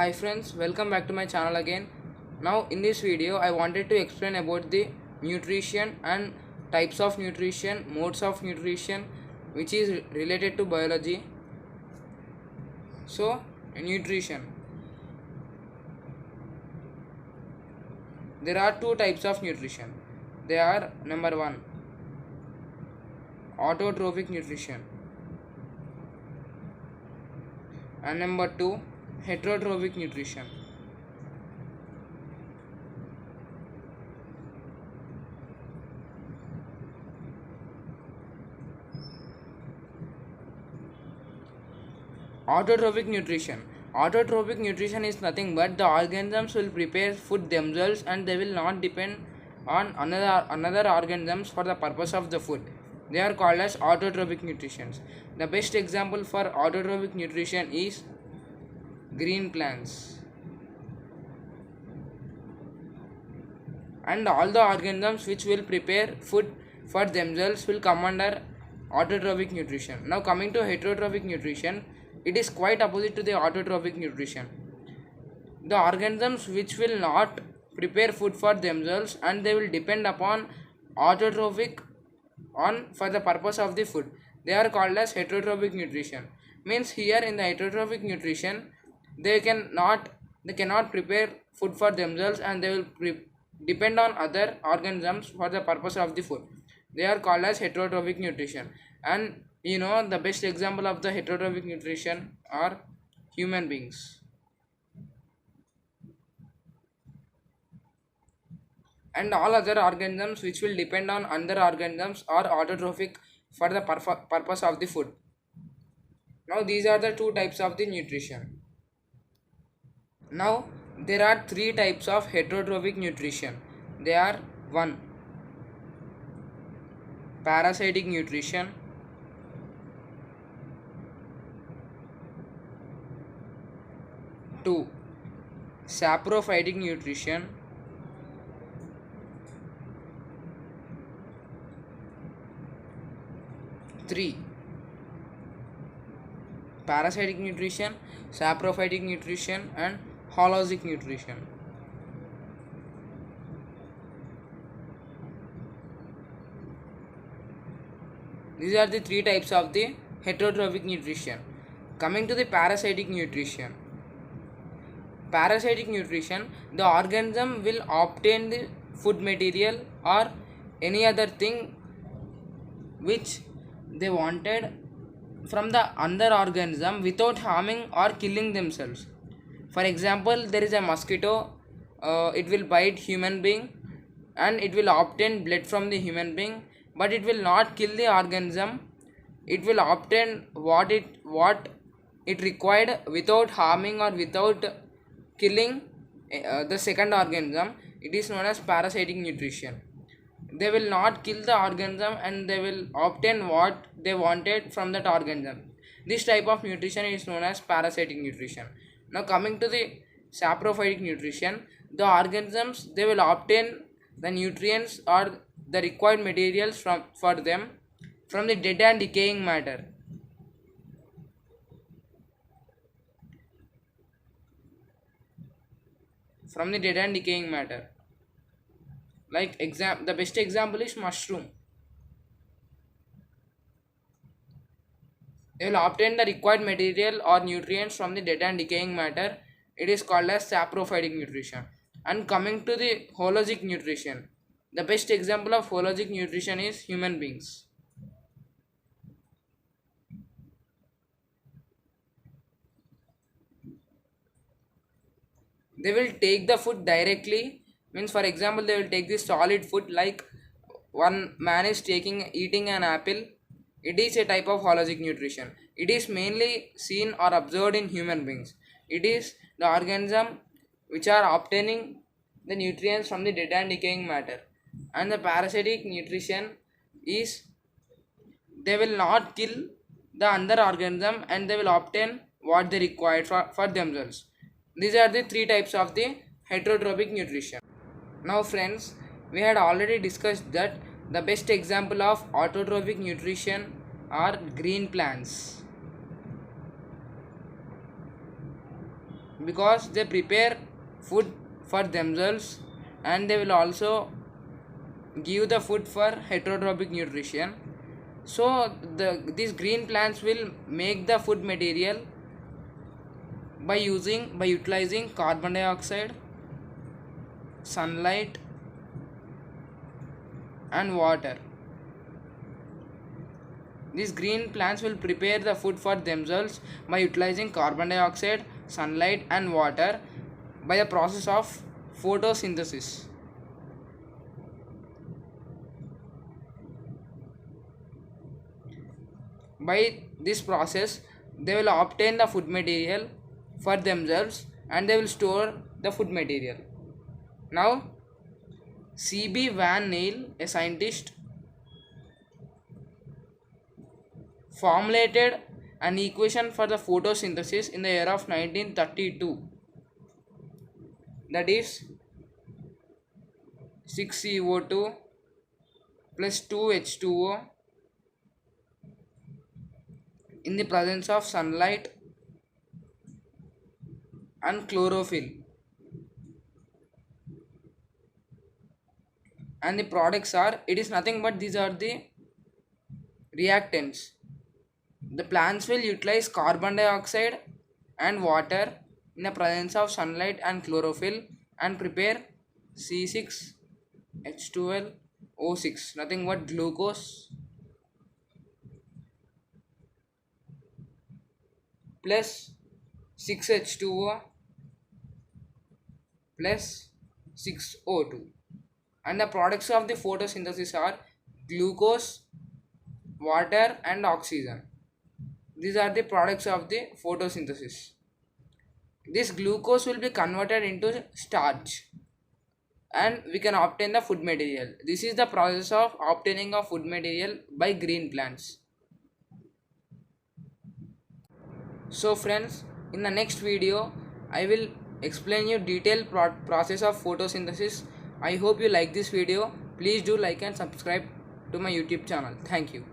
Hi friends, welcome back to my channel again. Now in this video I wanted to explain about the nutrition and types of nutrition, modes of nutrition which is related to biology. So nutrition. There are two types of nutrition. They are number 1 autotrophic nutrition and number 2 heterotrophic nutrition. Autotrophic nutrition. Autotrophic nutrition is nothing but the organisms will prepare food themselves and they will not depend on another organisms for the purpose of the food. They are called as autotrophic nutrition. The best example for autotrophic nutrition is green plants. And all the organisms which will prepare food for themselves will come under autotrophic nutrition. Now coming to heterotrophic nutrition, it is quite opposite to the autotrophic nutrition. The organisms which will not prepare food for themselves and they will depend upon autotrophic on for the purpose of the food. They are called as heterotrophic nutrition. Means here in the heterotrophic nutrition, they cannot prepare food for themselves and they will depend on other organisms for the purpose of the food. They are called as heterotrophic nutrition. And the best example of the heterotrophic nutrition are human beings. And all other organisms which will depend on other organisms are autotrophic for the purpose of the food. Now these are the two types of the nutrition. Now there are three types of heterotrophic nutrition. They are 1. Parasitic nutrition, 2. Saprophytic nutrition, 3. Parasitic nutrition, saprophytic nutrition and holozic nutrition. These are the three types of the heterotrophic nutrition. Coming to the parasitic nutrition. Parasitic nutrition, the organism will obtain the food material or any other thing which they wanted from the other organism without harming or killing themselves. For example, there is a mosquito, it will bite human being and it will obtain blood from the human being, but it will not kill the organism. It will obtain what it required without harming or without killing the second organism. It is known as parasitic nutrition. They will not kill the organism and they will obtain what they wanted from that organism. This type of nutrition is known as parasitic nutrition. Now coming to the saprophytic nutrition, the organisms, they will obtain the nutrients or the required materials for them from the dead and decaying matter. From the dead and decaying matter. Like the best example is mushroom. They will obtain the required material or nutrients from the dead and decaying matter. It is called as saprophytic nutrition. And coming to the holozic nutrition, the best example of holozic nutrition is human beings. They will take the food directly. Means for example, they will take the solid food, like one man is eating an apple. It is a type of holozic nutrition. It is mainly seen or observed in human beings. It is the organism which are obtaining the nutrients from the dead and decaying matter. And the parasitic nutrition is they will not kill the other organism and they will obtain what they require for themselves. These are the three types of the heterotrophic nutrition. Now friends, we had already discussed that the best example of autotrophic nutrition are green plants. because they prepare food for themselves, and they will also give the food for heterotrophic nutrition. So these green plants will make the food material by utilizing carbon dioxide, sunlight, and water. These green plants will prepare the food for themselves by utilizing carbon dioxide, sunlight, and water by the process of photosynthesis. By this process, they will obtain the food material for themselves and they will store the food material. Now, C.B. Van Neel, a scientist, formulated an equation for the photosynthesis in the year of 1932, that is 6CO2 plus 2H2O in the presence of sunlight and chlorophyll, and the products are, it is nothing but these are the reactants. The plants will utilize carbon dioxide and water in the presence of sunlight and chlorophyll and prepare C6H12O6, nothing but glucose plus 6H2O plus 6O2, and the products of the photosynthesis are glucose, water, and oxygen. These are the products of the photosynthesis. This glucose will be converted into starch and we can obtain the food material. This is the process of obtaining of food material by green plants. So friends, in the next video I will explain you detailed process of photosynthesis. I hope you like this video. Please do like and subscribe to my YouTube channel. Thank you.